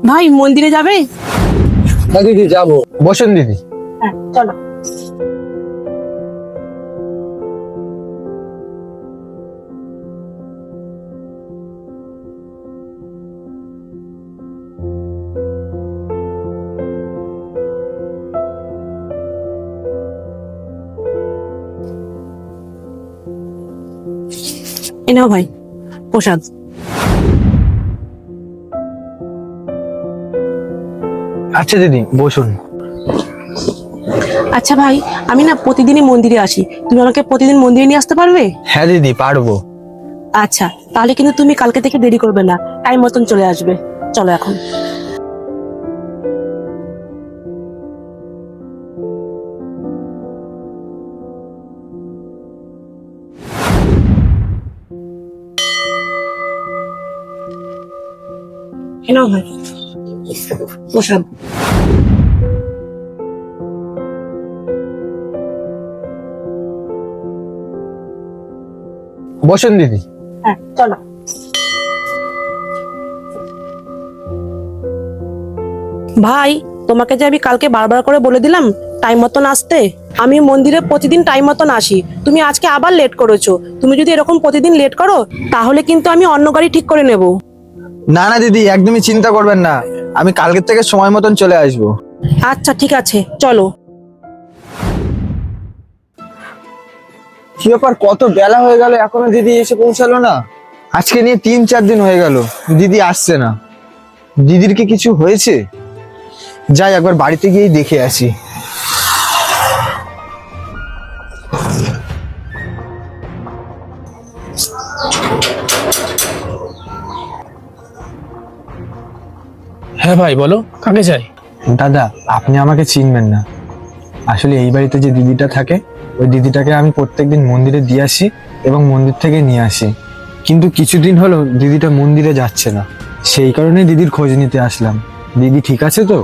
ভাই মন্দিরে যাবে? হ্যাঁ দিদি যাবো, বসুন দিদি। হ্যাঁ চলো। এ নাও ভাই প্রসাদ। আচ্ছা দিদি বসুন। আচ্ছা ভাই, আমি না প্রতিদিনই মন্দিরে আসি, তুমি আমাকে প্রতিদিন মন্দিরে নিয়ে আসতে পারবে? হ্যাঁ দিদি পারবো। আচ্ছা, তাহলে কিন্তু তুমি কালকে থেকে দেরি করবে না, টাইম মতন চলে আসবে। চলো এখন। এ নাও ভাই প্রসাদ। বসুন দিদি। হ্যাঁ চলো। ভাই, তোমাকে যে আমি কালকে বারবার করে বলে দিলাম টাইম মতন আসতে, আমি মন্দিরে প্রতিদিন টাইম মতন আসি, তুমি আজকে আবার লেট করেছো। তুমি যদি এরকম প্রতিদিন লেট করো তাহলে কিন্তু আমি অন্য গাড়ি ঠিক করে নেব। না না দিদি, একদমই চিন্তা করবেন না, আমি কালকের থেকে সময় মতন চলে আসবো। আচ্ছা ঠিক আছে, চলো। কি ব্যাপার, কত বেলা হয়ে গেল এখনো দিদি এসে পৌঁছালো না? আজকে নিয়ে 3-4 দিন হয়ে গেল দিদি আসছে না। দিদির কি কিছু হয়েছে? যাই একবার বাড়িতে গিয়েই দেখে আসি। হ্যাঁ ভাই বলো, কাকে চাই? দাদা, আপনি আমাকে চিনবেন না। আসলে এই বাড়িতে যে দিদিটা থাকে, ওই দিদিটাকে আমি প্রত্যেকদিন মন্দিরে দিয়ে আসি এবং মন্দির থেকে নিয়ে আসি। কিন্তু কিছুদিন হলো দিদিটা মন্দিরে যাচ্ছে না, সেই কারণে দিদির খোঁজ নিতে আসলাম। দিদি ঠিক আছে তো?